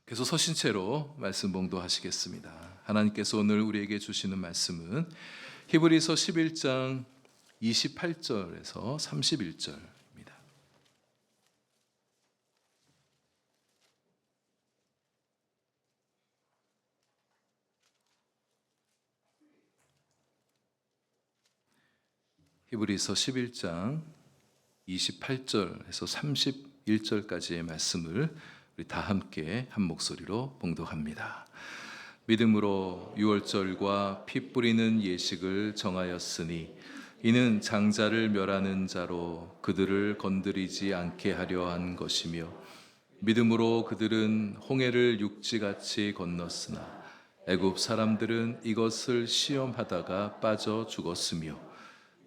계속 서신 채로 말씀 봉독하시겠습니다. 하나님께서 오늘 우리에게 주시는 말씀은 히브리서 11장 28절에서 31절입니다. 히브리서 11장 28절에서 31절까지의 말씀을 우리 다 함께 한 목소리로 봉독합니다. 믿음으로 유월절과 피 뿌리는 예식을 정하였으니 이는 장자를 멸하는 자로 그들을 건드리지 않게 하려 한 것이며, 믿음으로 그들은 홍해를 육지같이 건넜으나 애굽 사람들은 이것을 시험하다가 빠져 죽었으며,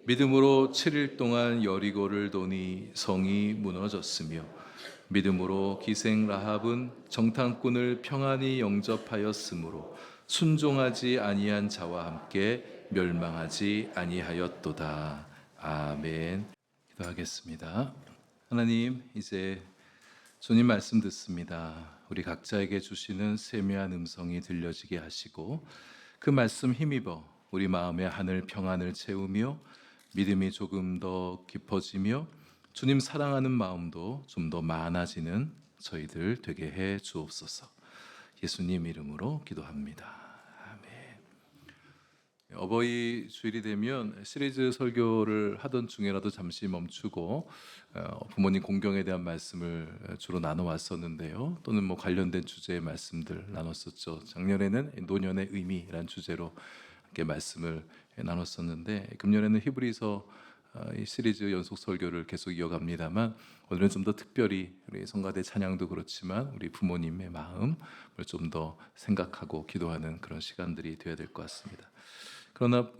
믿음으로 7일 동안 여리고를 도니 성이 무너졌으며, 믿음으로 기생 라합은 정탐꾼을 평안히 영접하였으므로 순종하지 아니한 자와 함께 멸망하지 아니하였도다. 아멘. 기도하겠습니다. 하나님, 이제 주님 말씀 듣습니다. 우리 각자에게 주시는 세미한 음성이 들려지게 하시고 그 말씀 힘입어 우리 마음의 하늘 평안을 채우며 믿음이 조금 더 깊어지며 주님 사랑하는 마음도 좀 더 많아지는 저희들 되게 해 주옵소서. 예수님 이름으로 기도합니다. 아멘. 어버이 주일이 되면 시리즈 설교를 하던 중에라도 잠시 멈추고 부모님 공경에 대한 말씀을 주로 나눠 왔었는데요. 또는 관련된 주제의 말씀들 나눴었죠. 작년에는 노년의 의미라는 주제로 함께 말씀을 나눴었는데, 금년에는 히브리서 이 시리즈 연속 설교를 계속 이어갑니다만, 오늘은 좀 더 특별히 우리 성가대 찬양도 그렇지만 우리 부모님의 마음을 좀 더 생각하고 기도하는 그런 시간들이 되어야 될 것 같습니다. 그러나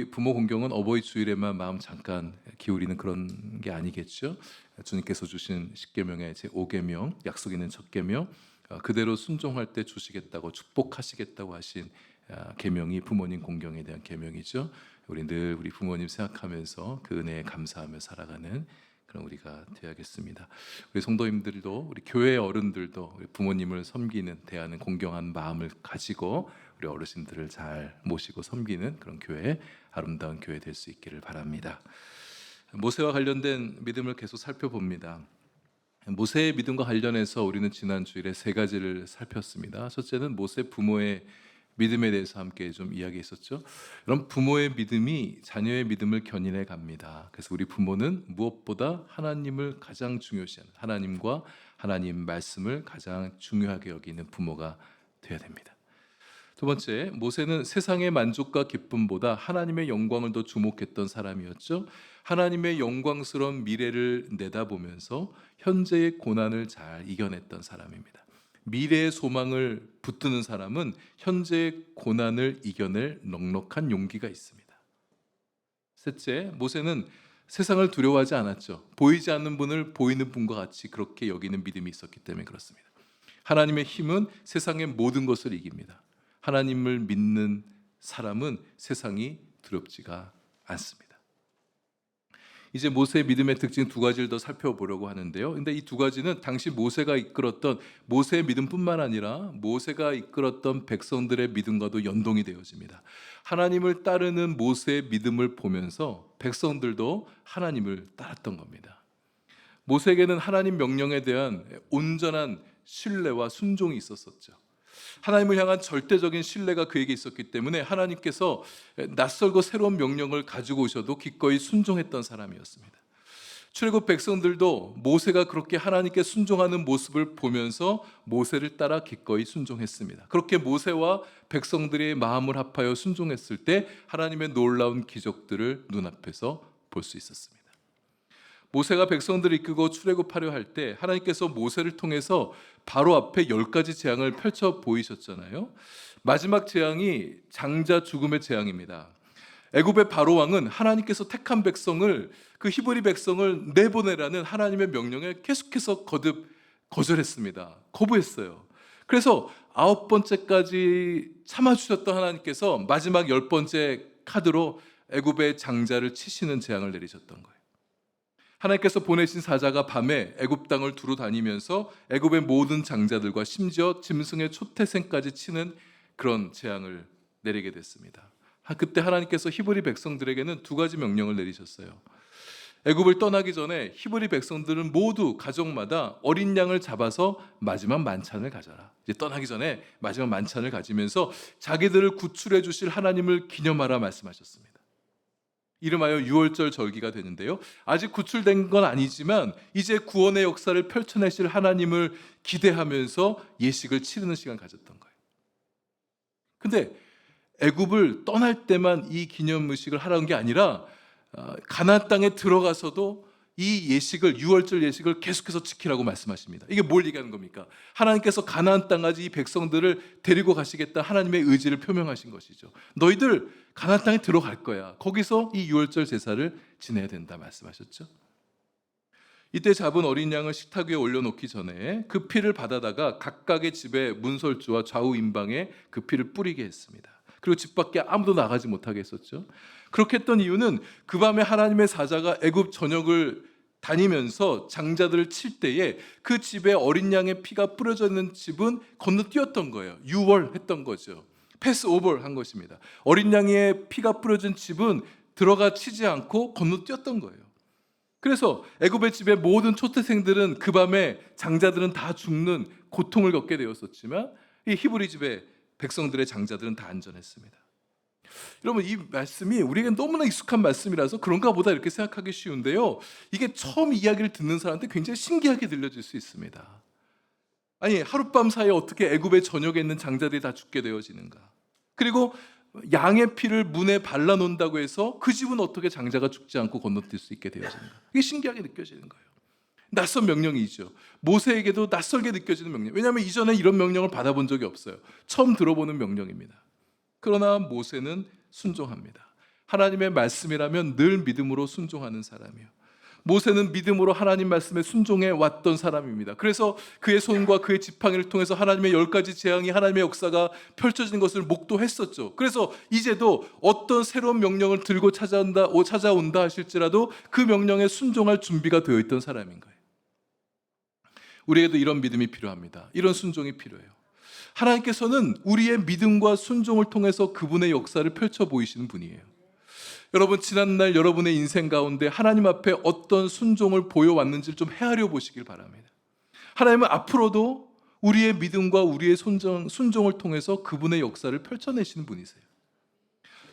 부모 공경은 어버이 주일에만 마음 잠깐 기울이는 그런 게 아니겠죠. 주님께서 주신 십계명의 제 5계명, 약속 있는 첫 계명, 그대로 순종할 때 주시겠다고 축복하시겠다고 하신 계명이 부모님 공경에 대한 계명이죠. 우리 늘 우리 부모님 생각하면서 그 은혜에 감사하며 살아가는 그런 우리가 되어야겠습니다. 우리 성도님들도, 우리 교회 어른들도 우리 부모님을 섬기는, 대하는 공경한 마음을 가지고 우리 어르신들을 잘 모시고 섬기는 그런 교회, 아름다운 교회 될 수 있기를 바랍니다. 모세와 관련된 믿음을 계속 살펴봅니다. 모세의 믿음과 관련해서 우리는 지난 주일에 세 가지를 살폈습니다. 첫째는 모세 부모의 믿음에 대해서 함께 좀 이야기했었죠. 그럼 부모의 믿음이 자녀의 믿음을 견인해 갑니다. 그래서 우리 부모는 무엇보다 하나님을 가장 중요시하는, 하나님과 하나님 말씀을 가장 중요하게 여기는 부모가 되어야 됩니다. 두 번째, 모세는 세상의 만족과 기쁨보다 하나님의 영광을 더 주목했던 사람이었죠. 하나님의 영광스러운 미래를 내다보면서 현재의 고난을 잘 이겨냈던 사람입니다. 미래의 소망을 붙드는 사람은 현재의 고난을 이겨낼 넉넉한 용기가 있습니다. 셋째, 모세는 세상을 두려워하지 않았죠. 보이지 않는 분을 보이는 분과 같이 그렇게 여기는 믿음이 있었기 때문에 그렇습니다. 하나님의 힘은 세상의 모든 것을 이깁니다. 하나님을 믿는 사람은 세상이 두렵지가 않습니다. 이제 모세의 믿음의 특징 두 가지를 더 살펴보려고 하는데요. 근데 이 두 가지는 당시 모세가 이끌었던 모세의 믿음뿐만 아니라 모세가 이끌었던 백성들의 믿음과도 연동이 되어집니다. 하나님을 따르는 모세의 믿음을 보면서 백성들도 하나님을 따랐던 겁니다. 모세에게는 하나님 명령에 대한 온전한 신뢰와 순종이 있었었죠. 하나님을 향한 절대적인 신뢰가 그에게 있었기 때문에 하나님께서 낯설고 새로운 명령을 가지고 오셔도 기꺼이 순종했던 사람이었습니다. 출애굽 백성들도 모세가 그렇게 하나님께 순종하는 모습을 보면서 모세를 따라 기꺼이 순종했습니다. 그렇게 모세와 백성들의 마음을 합하여 순종했을 때 하나님의 놀라운 기적들을 눈앞에서 볼 수 있었습니다. 모세가 백성들을 이끌고 출애굽하려 할 때 하나님께서 모세를 통해서 바로 앞에 10가지 재앙을 펼쳐 보이셨잖아요. 마지막 재앙이 장자 죽음의 재앙입니다. 애굽의 바로 왕은 하나님께서 택한 백성을, 그 히브리 백성을 내보내라는 하나님의 명령에 계속해서 거듭 거절했습니다. 거부했어요. 그래서 9번째까지 참아주셨던 하나님께서 마지막 10번째 카드로 애굽의 장자를 치시는 재앙을 내리셨던 거예요. 하나님께서 보내신 사자가 밤에 애굽 땅을 두루 다니면서 애굽의 모든 장자들과 심지어 짐승의 초태생까지 치는 그런 재앙을 내리게 됐습니다. 그때 하나님께서 히브리 백성들에게는 두 가지 명령을 내리셨어요. 애굽을 떠나기 전에 히브리 백성들은 모두 가족마다 어린 양을 잡아서 마지막 만찬을 가져라. 이제 떠나기 전에 마지막 만찬을 가지면서 자기들을 구출해 주실 하나님을 기념하라 말씀하셨습니다. 이름하여 유월절 절기가 되는데요. 아직 구출된 건 아니지만 이제 구원의 역사를 펼쳐내실 하나님을 기대하면서 예식을 치르는 시간 가졌던 거예요. 근데 애굽을 떠날 때만 이 기념 의식을 하라는 게 아니라 가나안 땅에 들어가서도 이 예식을, 유월절 예식을 계속해서 지키라고 말씀하십니다. 이게 뭘 얘기하는 겁니까? 하나님께서 가나안 땅까지 이 백성들을 데리고 가시겠다 하나님의 의지를 표명하신 것이죠. 너희들 가나안 땅에 들어갈 거야. 거기서 이 유월절 제사를 지내야 된다 말씀하셨죠. 이때 잡은 어린 양을 식탁 위에 올려놓기 전에 그 피를 받아다가 각각의 집의 문설주와 좌우 임방에 그 피를 뿌리게 했습니다. 그리고 집 밖에 아무도 나가지 못하게 했었죠. 그렇게 했던 이유는 그 밤에 하나님의 사자가 애굽 전역을 다니면서 장자들을 칠 때에 그 집에 어린 양의 피가 뿌려져 있는 집은 건너뛰었던 거예요. 유월했던 거죠. 패스오버 한 것입니다. 어린 양의 피가 뿌려진 집은 들어가 치지 않고 건너뛰었던 거예요. 그래서 애굽의 집의 모든 초태생들은 그 밤에 장자들은 다 죽는 고통을 겪게 되었었지만 이 히브리 집의 백성들의 장자들은 다 안전했습니다. 여러분, 이 말씀이 우리에게 너무나 익숙한 말씀이라서 그런가 보다 이렇게 생각하기 쉬운데요, 이게 처음 이야기를 듣는 사람한테 굉장히 신기하게 들려질 수 있습니다. 아니, 하룻밤 사이에 어떻게 애굽의 전역에 있는 장자들이 다 죽게 되어지는가? 그리고 양의 피를 문에 발라놓는다고 해서 그 집은 어떻게 장자가 죽지 않고 건너뛸 수 있게 되어지는가? 이게 신기하게 느껴지는 거예요. 낯선 명령이죠. 모세에게도 낯설게 느껴지는 명령. 왜냐하면 이전에 이런 명령을 받아본 적이 없어요. 처음 들어보는 명령입니다. 그러나 모세는 순종합니다. 하나님의 말씀이라면 늘 믿음으로 순종하는 사람이요. 모세는 믿음으로 하나님 말씀에 순종해 왔던 사람입니다. 그래서 그의 손과 그의 지팡이를 통해서 하나님의 10가지 재앙이, 하나님의 역사가 펼쳐지는 것을 목도했었죠. 그래서 이제도 어떤 새로운 명령을 들고 찾아온다 하실지라도 그 명령에 순종할 준비가 되어 있던 사람인 거예요. 우리에게도 이런 믿음이 필요합니다. 이런 순종이 필요해요. 하나님께서는 우리의 믿음과 순종을 통해서 그분의 역사를 펼쳐 보이시는 분이에요. 여러분, 지난날 여러분의 인생 가운데 하나님 앞에 어떤 순종을 보여왔는지를 좀 헤아려 보시길 바랍니다. 하나님은 앞으로도 우리의 믿음과 우리의 순종을 통해서 그분의 역사를 펼쳐내시는 분이세요.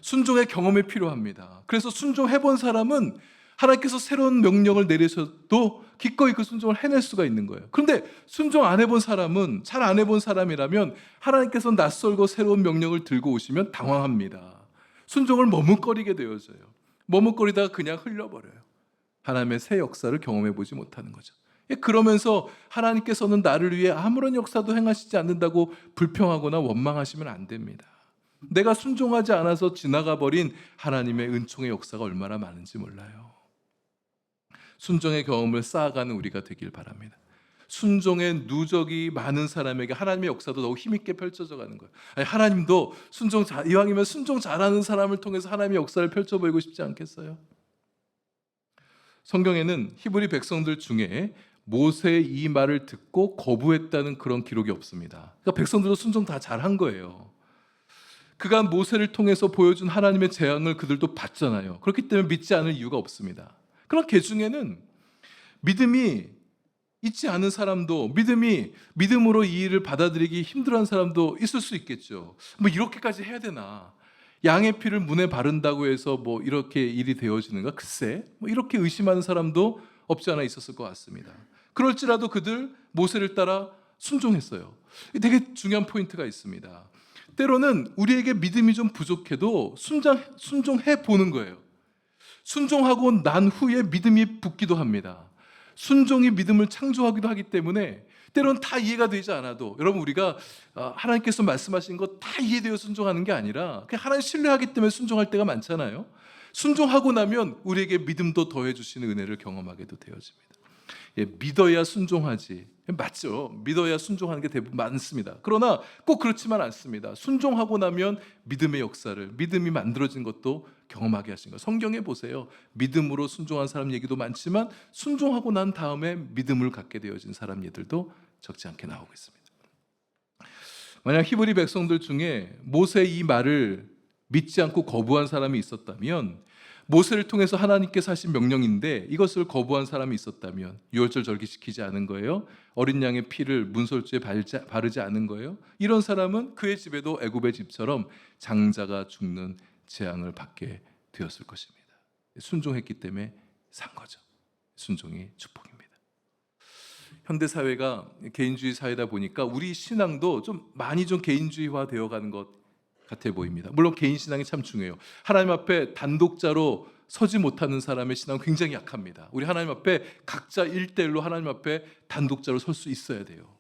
순종의 경험이 필요합니다. 그래서 순종해본 사람은 하나님께서 새로운 명령을 내리셔도 기꺼이 그 순종을 해낼 수가 있는 거예요. 그런데 순종 안 해본 사람은, 잘 안 해본 사람이라면 하나님께서 낯설고 새로운 명령을 들고 오시면 당황합니다. 순종을 머뭇거리게 되어져요. 머뭇거리다가 그냥 흘려버려요. 하나님의 새 역사를 경험해 보지 못하는 거죠. 그러면서 하나님께서는 나를 위해 아무런 역사도 행하시지 않는다고 불평하거나 원망하시면 안 됩니다. 내가 순종하지 않아서 지나가 버린 하나님의 은총의 역사가 얼마나 많은지 몰라요. 순종의 경험을 쌓아가는 우리가 되길 바랍니다. 순종의 누적이 많은 사람에게 하나님의 역사도 더욱 힘있게 펼쳐져 가는 거예요. 아니, 하나님도 이왕이면 순종 잘하는 사람을 통해서 하나님의 역사를 펼쳐 보이고 싶지 않겠어요? 성경에는 히브리 백성들 중에 모세의 이 말을 듣고 거부했다는 그런 기록이 없습니다. 그러니까 백성들도 순종 다 잘한 거예요. 그간 모세를 통해서 보여준 하나님의 재앙을 그들도 봤잖아요. 그렇기 때문에 믿지 않을 이유가 없습니다. 그런 개 중에는 믿음이 있지 않은 사람도, 믿음으로 이 일을 받아들이기 힘들어하는 사람도 있을 수 있겠죠. 뭐 이렇게까지 해야 되나? 양의 피를 문에 바른다고 해서 뭐 이렇게 일이 되어지는가? 글쎄, 뭐 이렇게 의심하는 사람도 없지 않아 있었을 것 같습니다. 그럴지라도 그들 모세를 따라 순종했어요. 되게 중요한 포인트가 있습니다. 때로는 우리에게 믿음이 좀 부족해도 순종해 보는 거예요. 순종하고 난 후에 믿음이 붙기도 합니다. 순종이 믿음을 창조하기도 하기 때문에 때로는 다 이해가 되지 않아도, 여러분, 우리가 하나님께서 말씀하신 거 다 이해되어 순종하는 게 아니라 그냥 하나님 신뢰하기 때문에 순종할 때가 많잖아요. 순종하고 나면 우리에게 믿음도 더해 주시는 은혜를 경험하게도 되어집니다. 믿어야 순종하지, 맞죠. 믿어야 순종하는 게 대부분 많습니다. 그러나 꼭 그렇지만 않습니다. 순종하고 나면 믿음의 역사를, 믿음이 만들어진 것도 경험하게 하신 거예요. 성경에 보세요. 믿음으로 순종한 사람 얘기도 많지만 순종하고 난 다음에 믿음을 갖게 되어진 사람 얘들도 적지 않게 나오고 있습니다. 만약 히브리 백성들 중에 모세의 이 말을 믿지 않고 거부한 사람이 있었다면, 모세를 통해서 하나님께서 하신 명령인데 이것을 거부한 사람이 있었다면, 유월절 절기시키지 않은 거예요, 어린 양의 피를 문설주에 바르지 않은 거예요, 이런 사람은 그의 집에도 애굽의 집처럼 장자가 죽는 재앙을 받게 되었을 것입니다. 순종했기 때문에 산 거죠. 순종이 축복입니다. 현대 사회가 개인주의 사회다 보니까 우리 신앙도 많이 개인주의화 되어가는 것 같아 보입니다. 물론 개인 신앙이 참 중요해요. 하나님 앞에 단독자로 서지 못하는 사람의 신앙은 굉장히 약합니다. 우리 하나님 앞에 각자 1대1로 하나님 앞에 단독자로 설 수 있어야 돼요.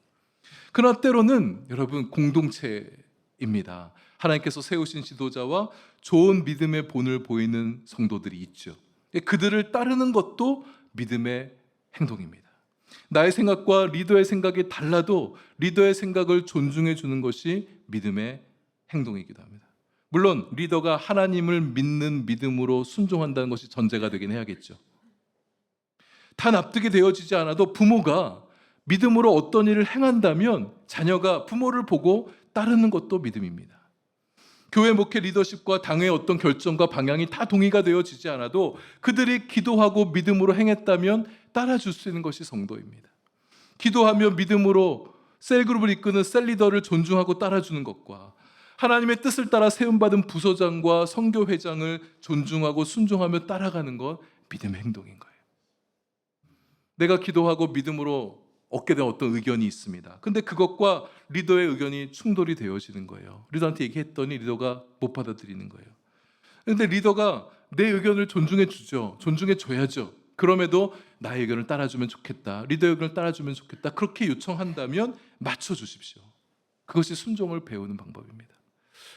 그러나 때로는 여러분 공동체입니다. 하나님께서 세우신 지도자와 좋은 믿음의 본을 보이는 성도들이 있죠. 그들을 따르는 것도 믿음의 행동입니다. 나의 생각과 리더의 생각이 달라도 리더의 생각을 존중해 주는 것이 믿음의 행동이기도 합니다. 물론 리더가 하나님을 믿는 믿음으로 순종한다는 것이 전제가 되긴 해야겠죠. 다 납득이 되어지지 않아도 부모가 믿음으로 어떤 일을 행한다면 자녀가 부모를 보고 따르는 것도 믿음입니다. 교회 목회 리더십과 당의 어떤 결정과 방향이 다 동의가 되어지지 않아도 그들이 기도하고 믿음으로 행했다면 따라줄 수 있는 것이 성도입니다. 기도하며 믿음으로 셀그룹을 이끄는 셀리더를 존중하고 따라주는 것과 하나님의 뜻을 따라 세움받은 부서장과 선교회장을 존중하고 순종하며 따라가는 것, 믿음의 행동인 거예요. 내가 기도하고 믿음으로 얻게 된 어떤 의견이 있습니다. 근데 그것과 리더의 의견이 충돌이 되어지는 거예요. 리더한테 얘기했더니 리더가 못 받아들이는 거예요. 그런데 리더가 내 의견을 존중해 주죠. 존중해 줘야죠. 그럼에도 나의 의견을 따라주면 좋겠다, 리더의 의견을 따라주면 좋겠다, 그렇게 요청한다면 맞춰주십시오. 그것이 순종을 배우는 방법입니다.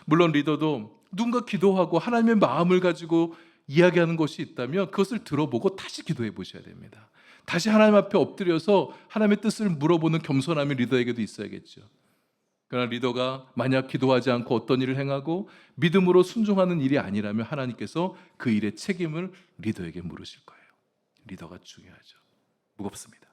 물론 리더도 누군가 기도하고 하나님의 마음을 가지고 이야기하는 것이 있다면 그것을 들어보고 다시 기도해 보셔야 됩니다. 다시 하나님 앞에 엎드려서 하나님의 뜻을 물어보는 겸손함이 리더에게도 있어야겠죠. 그러나 리더가 만약 기도하지 않고 어떤 일을 행하고 믿음으로 순종하는 일이 아니라면 하나님께서 그 일의 책임을 리더에게 물으실 거예요. 리더가 중요하죠. 무겁습니다.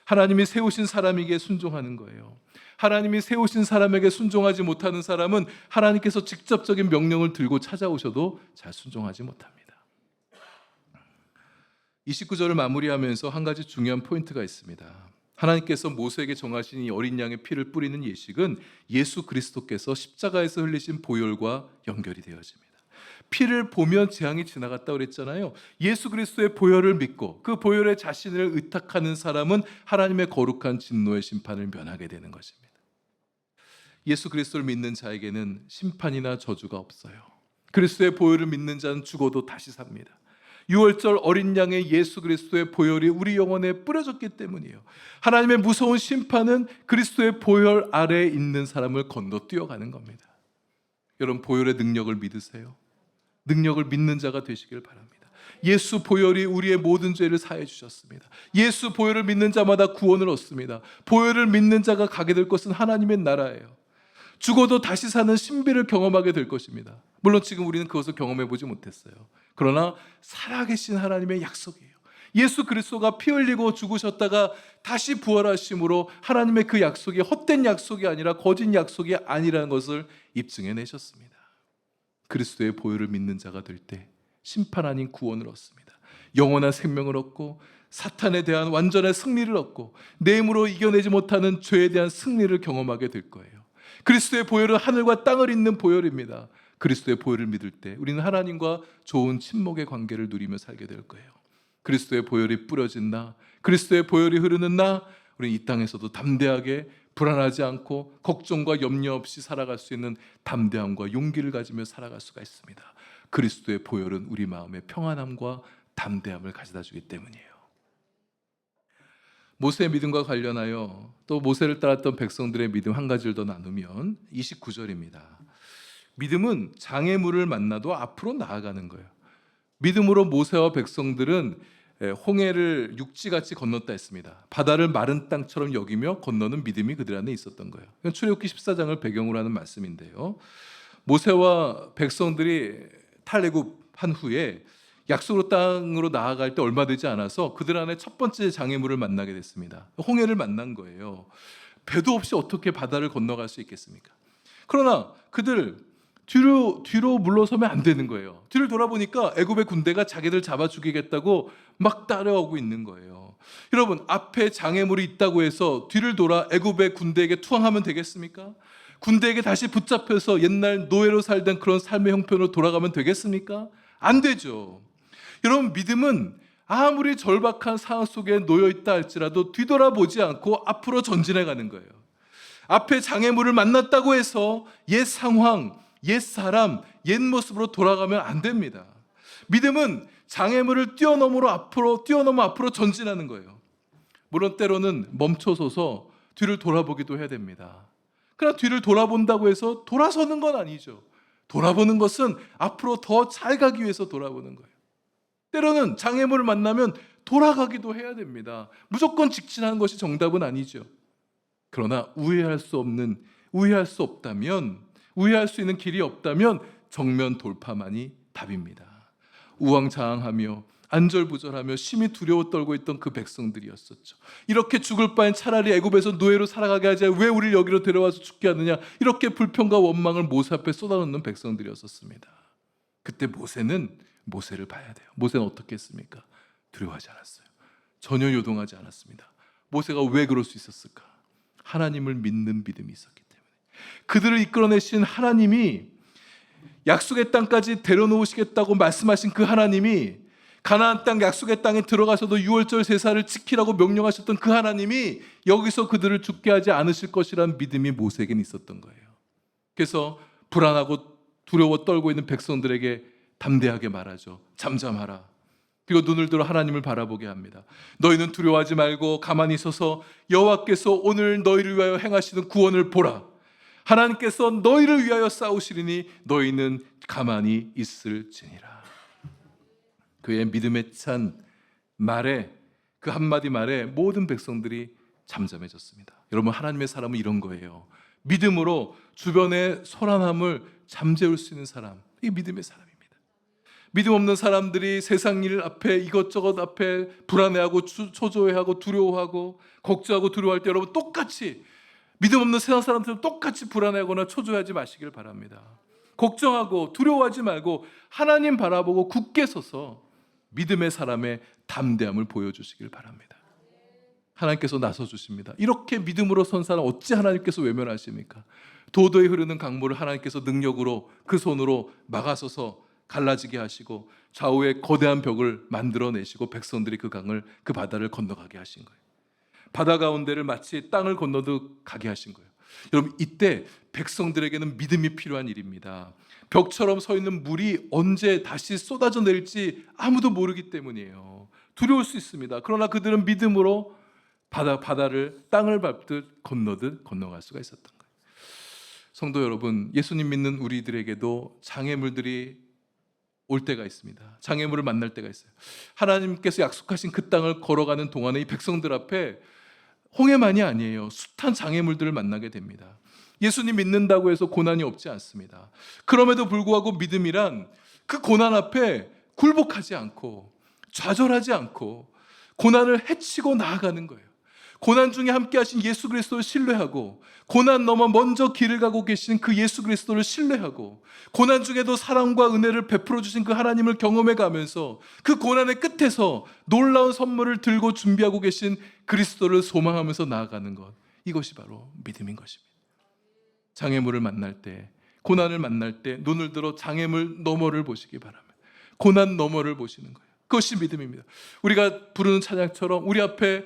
하나님이 세우신 사람에게 순종하는 거예요. 하나님이 세우신 사람에게 순종하지 못하는 사람은 하나님께서 직접적인 명령을 들고 찾아오셔도 잘 순종하지 못합니다. 29절을 마무리하면서 한 가지 중요한 포인트가 있습니다. 하나님께서 모세에게 정하신 이 어린 양의 피를 뿌리는 예식은 예수 그리스도께서 십자가에서 흘리신 보혈과 연결이 되어집니다. 피를 보면 재앙이 지나갔다고 그랬잖아요. 예수 그리스도의 보혈을 믿고 그 보혈에 자신을 의탁하는 사람은 하나님의 거룩한 진노의 심판을 면하게 되는 것입니다. 예수 그리스도를 믿는 자에게는 심판이나 저주가 없어요. 그리스도의 보혈을 믿는 자는 죽어도 다시 삽니다. 유월절 어린 양의 예수 그리스도의 보혈이 우리 영혼에 뿌려졌기 때문이에요. 하나님의 무서운 심판은 그리스도의 보혈 아래에 있는 사람을 건너뛰어가는 겁니다. 여러분, 보혈의 능력을 믿으세요. 능력을 믿는 자가 되시길 바랍니다. 예수 보혈이 우리의 모든 죄를 사해 주셨습니다. 예수 보혈을 믿는 자마다 구원을 얻습니다. 보혈을 믿는 자가 가게 될 것은 하나님의 나라예요. 죽어도 다시 사는 신비를 경험하게 될 것입니다. 물론 지금 우리는 그것을 경험해 보지 못했어요. 그러나 살아계신 하나님의 약속이에요. 예수 그리스도가 피 흘리고 죽으셨다가 다시 부활하심으로 하나님의 그 약속이 헛된 약속이 아니라 거짓 약속이 아니라는 것을 입증해 내셨습니다. 그리스도의 보혈을 믿는 자가 될 때 심판 아닌 구원을 얻습니다. 영원한 생명을 얻고 사탄에 대한 완전한 승리를 얻고 내 힘으로 이겨내지 못하는 죄에 대한 승리를 경험하게 될 거예요. 그리스도의 보혈은 하늘과 땅을 잇는 보혈입니다. 그리스도의 보혈을 믿을 때 우리는 하나님과 좋은 친목의 관계를 누리며 살게 될 거예요. 그리스도의 보혈이 뿌려진 나, 그리스도의 보혈이 흐르는 나, 우리는 이 땅에서도 담대하게 불안하지 않고 걱정과 염려 없이 살아갈 수 있는 담대함과 용기를 가지며 살아갈 수가 있습니다. 그리스도의 보혈은 우리 마음에 평안함과 담대함을 가져다 주기 때문이에요. 모세의 믿음과 관련하여 또 모세를 따랐던 백성들의 믿음 한 가지를 더 나누면 29절입니다. 믿음은 장애물을 만나도 앞으로 나아가는 거예요. 믿음으로 모세와 백성들은 홍해를 육지같이 건넜다 했습니다. 바다를 마른 땅처럼 여기며 건너는 믿음이 그들 안에 있었던 거예요. 출애굽기 14장을 배경으로 하는 말씀인데요. 모세와 백성들이 탈애굽한 후에 약속의 땅으로 나아갈 때 얼마 되지 않아서 그들 안에 첫 번째 장애물을 만나게 됐습니다. 홍해를 만난 거예요. 배도 없이 어떻게 바다를 건너갈 수 있겠습니까? 그러나 그들 뒤로 물러서면 안 되는 거예요. 뒤를 돌아보니까 애굽의 군대가 자기들 잡아 죽이겠다고 막 따라오고 있는 거예요. 여러분, 앞에 장애물이 있다고 해서 뒤를 돌아 애굽의 군대에게 투항하면 되겠습니까? 군대에게 다시 붙잡혀서 옛날 노예로 살던 그런 삶의 형편으로 돌아가면 되겠습니까? 안 되죠. 여러분, 믿음은 아무리 절박한 상황 속에 놓여 있다 할지라도 뒤돌아보지 않고 앞으로 전진해 가는 거예요. 앞에 장애물을 만났다고 해서 옛 상황, 옛 사람, 옛 모습으로 돌아가면 안 됩니다. 믿음은 장애물을 뛰어넘어 앞으로 전진하는 거예요. 물론 때로는 멈춰서서 뒤를 돌아보기도 해야 됩니다. 그러나 뒤를 돌아본다고 해서 돌아서는 건 아니죠. 돌아보는 것은 앞으로 더 잘 가기 위해서 돌아보는 거예요. 때로는 장애물을 만나면 돌아가기도 해야 됩니다. 무조건 직진하는 것이 정답은 아니죠. 그러나 우회할 수 있는 길이 없다면 정면 돌파만이 답입니다. 우왕좌왕하며 안절부절하며 심히 두려워 떨고 있던 그 백성들이었었죠. 이렇게 죽을 바엔 차라리 애굽에서 노예로 살아가게 하자, 왜 우리를 여기로 데려와서 죽게 하느냐, 이렇게 불평과 원망을 모세 앞에 쏟아놓는 백성들이었었습니다. 그때 모세를 봐야 돼요. 모세는 어떻게 했습니까? 두려워하지 않았어요. 전혀 요동하지 않았습니다. 모세가 왜 그럴 수 있었을까? 하나님을 믿는 믿음이 있었기 때문에. 그들을 이끌어내신 하나님이, 약속의 땅까지 데려놓으시겠다고 말씀하신 그 하나님이, 가나안 땅 약속의 땅에 들어가서도 유월절 제사를 지키라고 명령하셨던 그 하나님이 여기서 그들을 죽게 하지 않으실 것이라는 믿음이 모세에게는 있었던 거예요. 그래서 불안하고 두려워 떨고 있는 백성들에게 담대하게 말하죠. 잠잠하라. 그리고 눈을 들어 하나님을 바라보게 합니다. 너희는 두려워하지 말고 가만히 있어서 여호와께서 오늘 너희를 위하여 행하시는 구원을 보라. 하나님께서 너희를 위하여 싸우시리니 너희는 가만히 있을지니라. 그의 믿음에 찬 말에, 그 한마디 말에 모든 백성들이 잠잠해졌습니다. 여러분, 하나님의 사람은 이런 거예요. 믿음으로 주변의 소란함을 잠재울 수 있는 사람, 이게 믿음의 사람입니다. 믿음 없는 사람들이 세상 일 앞에, 이것저것 앞에 불안해하고 초조해하고 두려워하고 걱정하고 두려워할 때, 여러분 똑같이 믿음 없는 세상 사람들은 똑같이 불안해하거나 초조해하지 마시길 바랍니다. 걱정하고 두려워하지 말고 하나님 바라보고 굳게 서서 믿음의 사람의 담대함을 보여주시길 바랍니다. 하나님께서 나서주십니다. 이렇게 믿음으로 선 사람 어찌 하나님께서 외면하십니까? 도도히 흐르는 강물을 하나님께서 능력으로 그 손으로 막아서서 갈라지게 하시고 좌우에 거대한 벽을 만들어내시고 백성들이 그 바다를 건너가게 하신 거예요. 바다 가운데를 마치 땅을 건너듯 가게 하신 거예요. 여러분, 이때 백성들에게는 믿음이 필요한 일입니다. 벽처럼 서 있는 물이 언제 다시 쏟아져 내릴지 아무도 모르기 때문이에요. 두려울 수 있습니다. 그러나 그들은 믿음으로 바다를 땅을 밟듯 건너갈 수가 있었던 거예요. 성도 여러분, 예수님 믿는 우리들에게도 장애물들이 올 때가 있습니다. 장애물을 만날 때가 있어요. 하나님께서 약속하신 그 땅을 걸어가는 동안에 이 백성들 앞에 홍해만이 아니에요. 숱한 장애물들을 만나게 됩니다. 예수님 믿는다고 해서 고난이 없지 않습니다. 그럼에도 불구하고 믿음이란 그 고난 앞에 굴복하지 않고 좌절하지 않고 고난을 헤치고 나아가는 거예요. 고난 중에 함께 하신 예수 그리스도를 신뢰하고, 고난 넘어 먼저 길을 가고 계신 그 예수 그리스도를 신뢰하고, 고난 중에도 사랑과 은혜를 베풀어 주신 그 하나님을 경험해 가면서 그 고난의 끝에서 놀라운 선물을 들고 준비하고 계신 그리스도를 소망하면서 나아가는 것, 이것이 바로 믿음인 것입니다. 장애물을 만날 때, 고난을 만날 때 눈을 들어 장애물 너머를 보시기 바랍니다. 고난 너머를 보시는 거예요. 그것이 믿음입니다. 우리가 부르는 찬양처럼 우리 앞에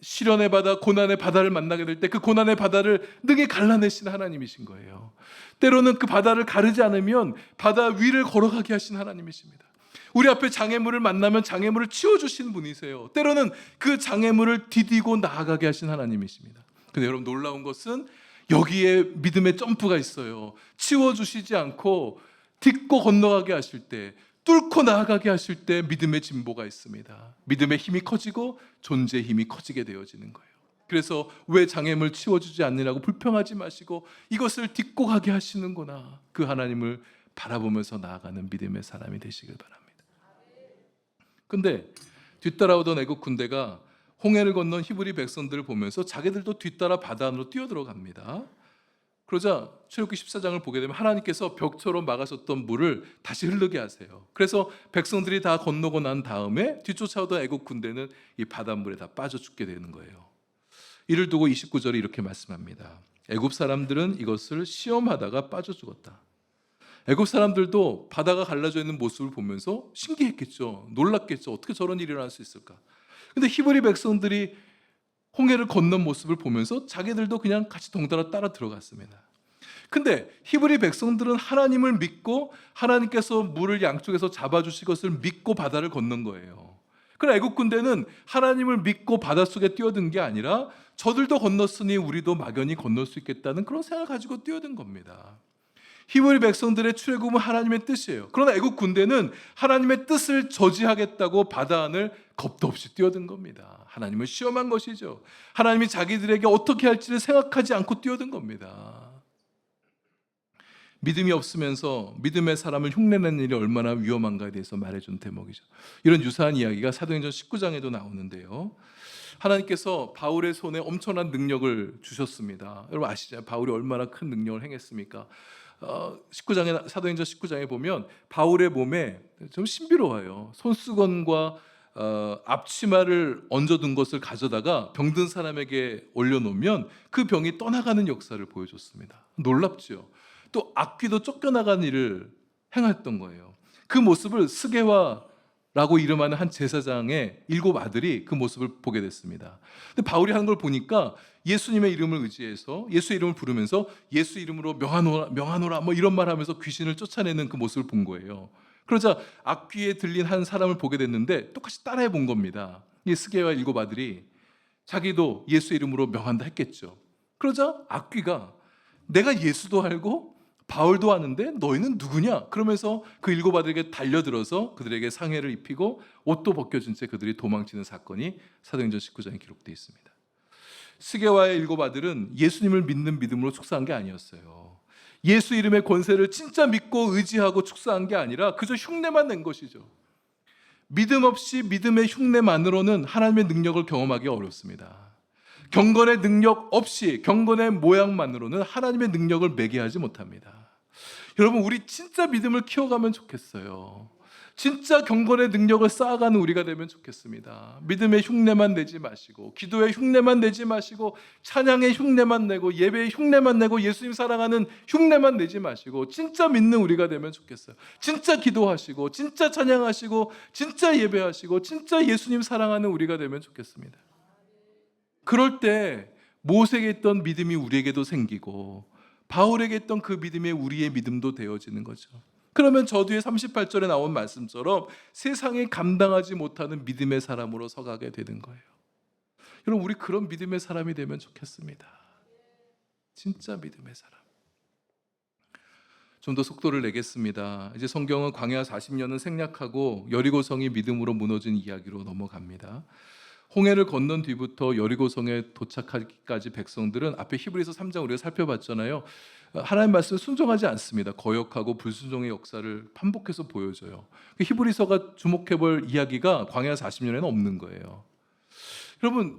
시련의 바다, 고난의 바다를 만나게 될 때 그 고난의 바다를 능히 갈라내시는 하나님이신 거예요. 때로는 그 바다를 가르지 않으면 바다 위를 걸어가게 하신 하나님이십니다. 우리 앞에 장애물을 만나면 장애물을 치워주시는 분이세요. 때로는 그 장애물을 디디고 나아가게 하신 하나님이십니다. 근데 여러분, 놀라운 것은 여기에 믿음의 점프가 있어요. 치워주시지 않고 딛고 건너가게 하실 때, 뚫고 나아가게 하실 때 믿음의 진보가 있습니다. 믿음의 힘이 커지고 존재의 힘이 커지게 되어지는 거예요. 그래서 왜 장애물 치워주지 않느냐고 불평하지 마시고 이것을 딛고 가게 하시는구나. 그 하나님을 바라보면서 나아가는 믿음의 사람이 되시길 바랍니다. 근데 뒤따라오던 애국 군대가 홍해를 건넌 히브리 백성들을 보면서 자기들도 뒤따라 바다 안으로 뛰어들어갑니다. 그러자 출애굽기 14장을 보게 되면 하나님께서 벽처럼 막아섰던 물을 다시 흐르게 하세요. 그래서 백성들이 다 건너고 난 다음에 뒤쫓아오던 애국 군대는 이 바닷물에 다 빠져 죽게 되는 거예요. 이를 두고 29절이 이렇게 말씀합니다. 애굽 사람들은 이것을 시험하다가 빠져 죽었다. 애굽 사람들도 바다가 갈라져 있는 모습을 보면서 신기했겠죠. 놀랐겠죠. 어떻게 저런 일이 일어날 수 있을까? 근데 히브리 백성들이 홍해를 건넌 모습을 보면서 자기들도 그냥 같이 덩달아 따라 들어갔습니다. 근데 히브리 백성들은 하나님을 믿고 하나님께서 물을 양쪽에서 잡아주실 것을 믿고 바다를 건넌 거예요. 그러나 애국 군대는 하나님을 믿고 바닷속에 뛰어든 게 아니라 저들도 건넜으니 우리도 막연히 건널 수 있겠다는 그런 생각을 가지고 뛰어든 겁니다. 히브리 백성들의 출애굽은 하나님의 뜻이에요. 그러나 애국 군대는 하나님의 뜻을 저지하겠다고 바다 안을 겁도 없이 뛰어든 겁니다. 하나님을 시험한 것이죠. 하나님이 자기들에게 어떻게 할지를 생각하지 않고 뛰어든 겁니다. 믿음이 없으면서 믿음의 사람을 흉내내는 일이 얼마나 위험한가에 대해서 말해준 대목이죠. 이런 유사한 이야기가 사도행전 19장에도 나오는데요. 하나님께서 바울의 손에 엄청난 능력을 주셨습니다. 여러분 아시잖아요. 바울이 얼마나 큰 능력을 행했습니까? 19장에 사도행전 19장에 보면 바울의 몸에 좀 신비로워요. 손수건과 앞치마를 얹어둔 것을 가져다가 병든 사람에게 올려놓으면 그 병이 떠나가는 역사를 보여줬습니다. 놀랍죠. 또 악귀도 쫓겨나가는 일을 행했던 거예요. 그 모습을 스게와라고 이름하는 한 제사장의 7 아들이 그 모습을 보게 됐습니다. 근데 바울이 하는 걸 보니까 예수님의 이름을 의지해서 예수의 이름을 부르면서 예수 이름으로 명하노라, 명하노라 뭐 이런 말하면서 귀신을 쫓아내는 그 모습을 본 거예요. 그러자 악귀에 들린 한 사람을 보게 됐는데 똑같이 따라해 본 겁니다. 이 스게와 7 아들이 자기도 예수 이름으로 명한다 했겠죠. 그러자 악귀가 내가 예수도 알고 바울도 아는데 너희는 누구냐? 그러면서 그 7 아들에게 달려들어서 그들에게 상해를 입히고 옷도 벗겨준 채 그들이 도망치는 사건이 사도행전 19장에 기록되어 있습니다. 스게와의 7 아들은 예수님을 믿는 믿음으로 축사한 게 아니었어요. 예수 이름의 권세를 진짜 믿고 의지하고 축사한 게 아니라 그저 흉내만 낸 것이죠. 믿음 없이 믿음의 흉내만으로는 하나님의 능력을 경험하기 어렵습니다. 경건의 능력 없이 경건의 모양만으로는 하나님의 능력을 매개하지 못합니다. 여러분 우리 진짜 믿음을 키워가면 좋겠어요. 진짜 경건의 능력을 쌓아가는 우리가 되면 좋겠습니다. 믿음의 흉내만 내지 마시고 기도의 흉내만 내지 마시고 찬양의 흉내만 내고 예배의 흉내만 내고 예수님 사랑하는 흉내만 내지 마시고 진짜 믿는 우리가 되면 좋겠어요. 진짜 기도하시고 진짜 찬양하시고 진짜 예배하시고 진짜 예수님 사랑하는 우리가 되면 좋겠습니다. 그럴 때 모세에게 있던 믿음이 우리에게도 생기고 바울에게 있던 그 믿음이 우리의 믿음도 되어지는 거죠. 그러면 저 뒤에 38절에 나온 말씀처럼 세상에 감당하지 못하는 믿음의 사람으로 서가게 되는 거예요. 여러분 우리 그런 믿음의 사람이 되면 좋겠습니다. 진짜 믿음의 사람. 좀 더 속도를 내겠습니다. 이제 성경은 광야 40년은 생략하고 여리고성이 믿음으로 무너진 이야기로 넘어갑니다. 홍해를 건넌 뒤부터 여리고성에 도착하기까지 백성들은 앞에 히브리서 3장 우리가 살펴봤잖아요. 하나님 말씀에 순종하지 않습니다. 거역하고 불순종의 역사를 반복해서 보여줘요. 히브리서가 주목해볼 이야기가 광야 40년에는 없는 거예요.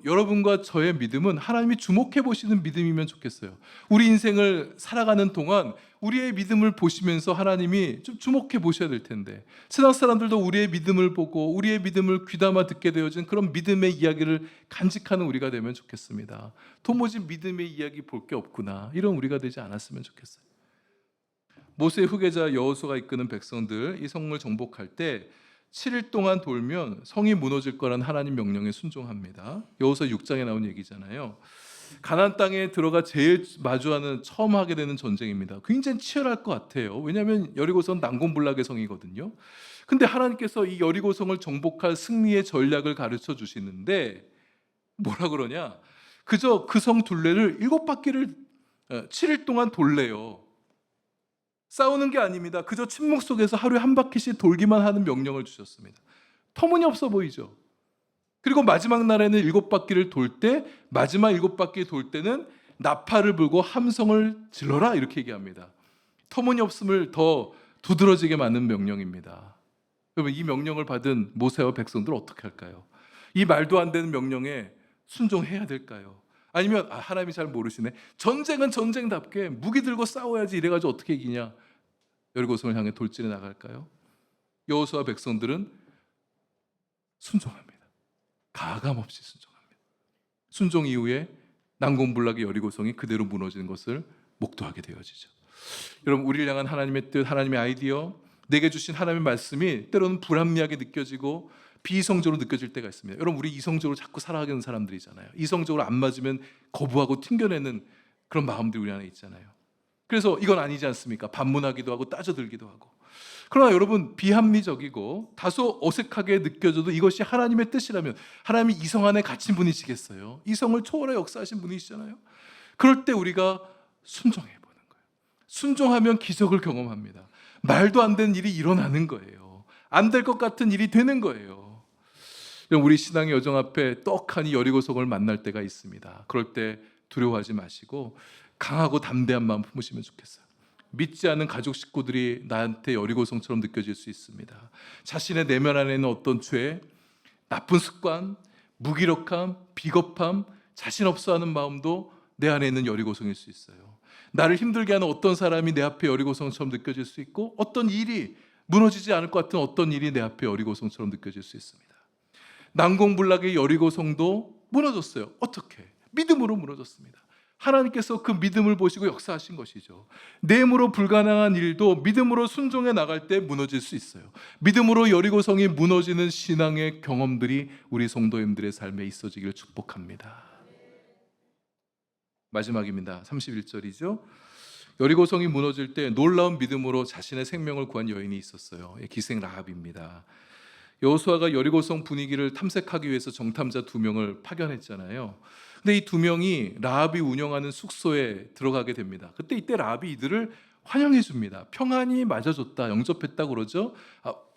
여러분과 저의 믿음은 하나님이 주목해 보시는 믿음이면 좋겠어요. 우리 인생을 살아가는 동안 우리의 믿음을 보시면서 하나님이 좀 주목해 보셔야 될 텐데 세상 사람들도 우리의 믿음을 보고 우리의 믿음을 귀담아 듣게 되어진 그런 믿음의 이야기를 간직하는 우리가 되면 좋겠습니다. 도무지 믿음의 이야기 볼 게 없구나 이런 우리가 되지 않았으면 좋겠어요. 모세의 후계자 여호수아가 이끄는 백성들 이 성을 정복할 때 7일 동안 돌면 성이 무너질 거라는 하나님 명령에 순종합니다. 여호수아 6장에 나온 얘기잖아요. 가나안 땅에 들어가 제일 마주하는 처음 하게 되는 전쟁입니다. 굉장히 치열할 것 같아요. 왜냐하면 여리고성 난공불락의 성이거든요. 근데 하나님께서 이 여리고성을 정복할 승리의 전략을 가르쳐 주시는데 뭐라 그러냐? 그저 그 성 둘레를 7바퀴를 7일 동안 돌래요. 싸우는 게 아닙니다. 그저 침묵 속에서 하루에 한 바퀴씩 돌기만 하는 명령을 주셨습니다. 터무니없어 보이죠? 그리고 마지막 날에는 7바퀴를 돌 때, 마지막 7바퀴 돌 때는 나팔을 불고 함성을 질러라 이렇게 얘기합니다. 터무니없음을 더 두드러지게 만든 명령입니다. 여러분, 이 명령을 받은 모세와 백성들 어떻게 할까요? 이 말도 안 되는 명령에 순종해야 될까요? 아니면 하나님이 잘 모르시네, 전쟁은 전쟁답게 무기 들고 싸워야지 이래가지고 어떻게 이기냐, 여리고성을 향해 돌진해 나갈까요? 여호수아 백성들은 순종합니다. 가감없이 순종합니다. 순종 이후에 난공불락의 여리고성이 그대로 무너지는 것을 목도하게 되어지죠. 여러분, 우리를 향한 하나님의 뜻, 하나님의 아이디어, 내게 주신 하나님의 말씀이 때로는 불합리하게 느껴지고 비이성적으로 느껴질 때가 있습니다. 여러분, 우리 이성적으로 자꾸 살아가는 사람들이잖아요. 이성적으로 안 맞으면 거부하고 튕겨내는 그런 마음들이 우리 안에 있잖아요. 그래서 이건 아니지 않습니까? 반문하기도 하고 따져들기도 하고. 그러나 여러분, 비합리적이고 다소 어색하게 느껴져도 이것이 하나님의 뜻이라면, 하나님이 이성 안에 갇힌 분이시겠어요? 이성을 초월해 역사하신 분이시잖아요. 그럴 때 우리가 순종해 보는 거예요. 순종하면 기적을 경험합니다. 말도 안 되는 일이 일어나는 거예요. 안 될 것 같은 일이 되는 거예요. 우리 신앙의 여정 앞에 떡하니 여리고성을 만날 때가 있습니다. 그럴 때 두려워하지 마시고 강하고 담대한 마음 품으시면 좋겠어요. 믿지 않는 가족 식구들이 나한테 여리고성처럼 느껴질 수 있습니다. 자신의 내면 안에 있는 어떤 죄, 나쁜 습관, 무기력함, 비겁함, 자신 없어하는 마음도 내 안에 있는 여리고성일 수 있어요. 나를 힘들게 하는 어떤 사람이 내 앞에 여리고성처럼 느껴질 수 있고, 어떤 일이 무너지지 않을 것 같은 어떤 일이 내 앞에 여리고성처럼 느껴질 수 있습니다. 난공불락의 여리고성도 무너졌어요. 어떻게? 믿음으로 무너졌습니다. 하나님께서 그 믿음을 보시고 역사하신 것이죠. 내 힘으로 불가능한 일도 믿음으로 순종해 나갈 때 무너질 수 있어요. 믿음으로 여리고성이 무너지는 신앙의 경험들이 우리 성도님들의 삶에 있어지기를 축복합니다. 마지막입니다. 31절이죠. 여리고성이 무너질 때 놀라운 믿음으로 자신의 생명을 구한 여인이 있었어요. 기생 라합입니다. 여호수아가 여리고성 분위기를 탐색하기 위해서 정탐자 2명을 파견했잖아요. 근데 이 2명이 라합이 운영하는 숙소에 들어가게 됩니다. 이때 라합이 이들을 환영해 줍니다. 평안히 맞아줬다, 영접했다 그러죠.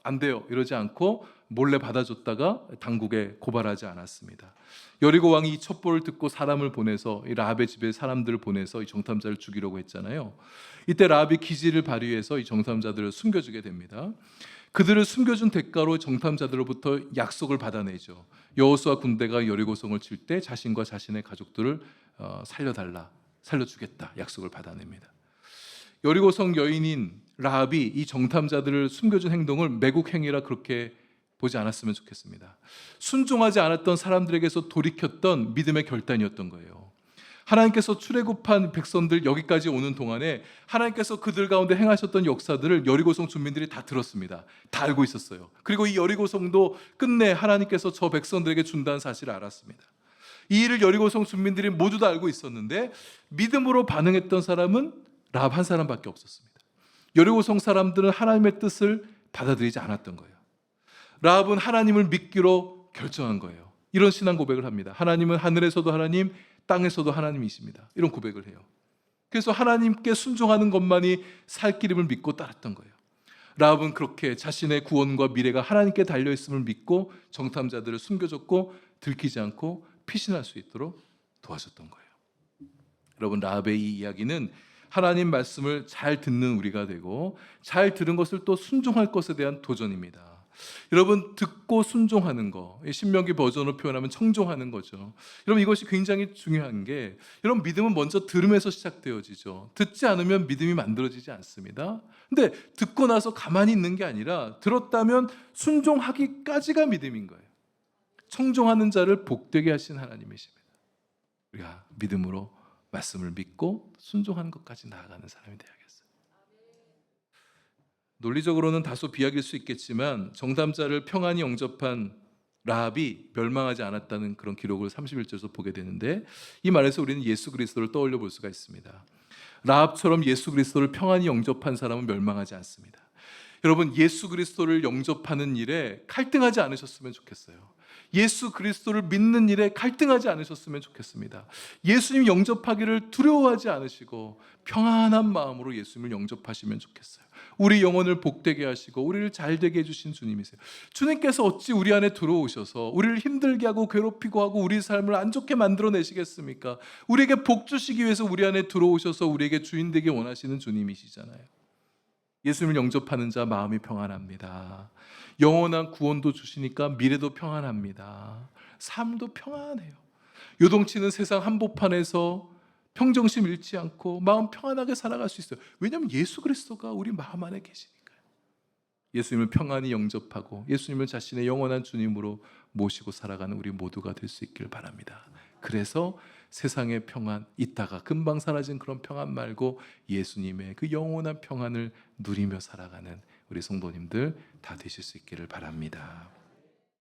안 돼요 이러지 않고 몰래 받아줬다가 당국에 고발하지 않았습니다. 여리고 왕이 이 첩보를 듣고 사람을 보내서 이 라합의 집에 사람들을 보내서 이 정탐자를 죽이려고 했잖아요. 이때 라합이 기지를 발휘해서 이 정탐자들을 숨겨주게 됩니다. 그들을 숨겨준 대가로 정탐자들로부터 약속을 받아내죠. 여호수아 군대가 여리고성을 칠 때 자신과 자신의 가족들을 살려주겠다 약속을 받아냅니다. 여리고성 여인인 라합이 이 정탐자들을 숨겨준 행동을 매국 행위라 그렇게 보지 않았으면 좋겠습니다. 순종하지 않았던 사람들에게서 돌이켰던 믿음의 결단이었던 거예요. 하나님께서 출애굽한 백성들 여기까지 오는 동안에 하나님께서 그들 가운데 행하셨던 역사들을 여리고성 주민들이 다 들었습니다. 다 알고 있었어요. 그리고 이 여리고성도 끝내 하나님께서 저 백성들에게 준다는 사실을 알았습니다. 이 일을 여리고성 주민들이 모두 다 알고 있었는데 믿음으로 반응했던 사람은 라합 한 사람밖에 없었습니다. 여리고성 사람들은 하나님의 뜻을 받아들이지 않았던 거예요. 라합은 하나님을 믿기로 결정한 거예요. 이런 신앙 고백을 합니다. 하나님은 하늘에서도 하나님, 땅에서도 하나님이십니다. 이런 고백을 해요. 그래서 하나님께 순종하는 것만이 살 길임을 믿고 따랐던 거예요. 라합은 그렇게 자신의 구원과 미래가 하나님께 달려있음을 믿고 정탐자들을 숨겨줬고 들키지 않고 피신할 수 있도록 도와줬던 거예요. 여러분, 라합의 이 이야기는 하나님 말씀을 잘 듣는 우리가 되고 잘 들은 것을 또 순종할 것에 대한 도전입니다. 여러분, 듣고 순종하는 거, 신명기 버전으로 표현하면 청종하는 거죠. 여러분, 이것이 굉장히 중요한 게, 여러분, 믿음은 먼저 들음에서 시작되어지죠. 듣지 않으면 믿음이 만들어지지 않습니다. 근데 듣고 나서 가만히 있는 게 아니라 들었다면 순종하기까지가 믿음인 거예요. 청종하는 자를 복되게 하신 하나님이십니다. 우리가 믿음으로 말씀을 믿고 순종하는 것까지 나아가는 사람이 되야겠어요. 논리적으로는 다소 비약일 수 있겠지만 정탐자를 평안히 영접한 라합이 멸망하지 않았다는 그런 기록을 31절에서 보게 되는데, 이 말에서 우리는 예수 그리스도를 떠올려 볼 수가 있습니다. 라합처럼 예수 그리스도를 평안히 영접한 사람은 멸망하지 않습니다. 여러분, 예수 그리스도를 영접하는 일에 칼등하지 않으셨으면 좋겠어요. 예수 그리스도를 믿는 일에 갈등하지 않으셨으면 좋겠습니다. 예수님 영접하기를 두려워하지 않으시고 평안한 마음으로 예수님을 영접하시면 좋겠어요. 우리 영혼을 복되게 하시고 우리를 잘되게 해주신 주님이세요. 주님께서 어찌 우리 안에 들어오셔서 우리를 힘들게 하고 괴롭히고 하고 우리 삶을 안 좋게 만들어내시겠습니까? 우리에게 복 주시기 위해서 우리 안에 들어오셔서 우리에게 주인 되게 원하시는 주님이시잖아요. 예수님을 영접하는 자 마음이 평안합니다. 영원한 구원도 주시니까 미래도 평안합니다. 삶도 평안해요. 요동치는 세상 한복판에서 평정심 잃지 않고 마음 평안하게 살아갈 수 있어요. 왜냐하면 예수 그리스도가 우리 마음 안에 계시니까요. 예수님을 평안히 영접하고 예수님을 자신의 영원한 주님으로 모시고 살아가는 우리 모두가 될 수 있길 바랍니다. 그래서 세상의 평안, 있다가 금방 사라진 그런 평안 말고 예수님의 그 영원한 평안을 누리며 살아가는 우리 성도님들 다 되실 수 있기를 바랍니다.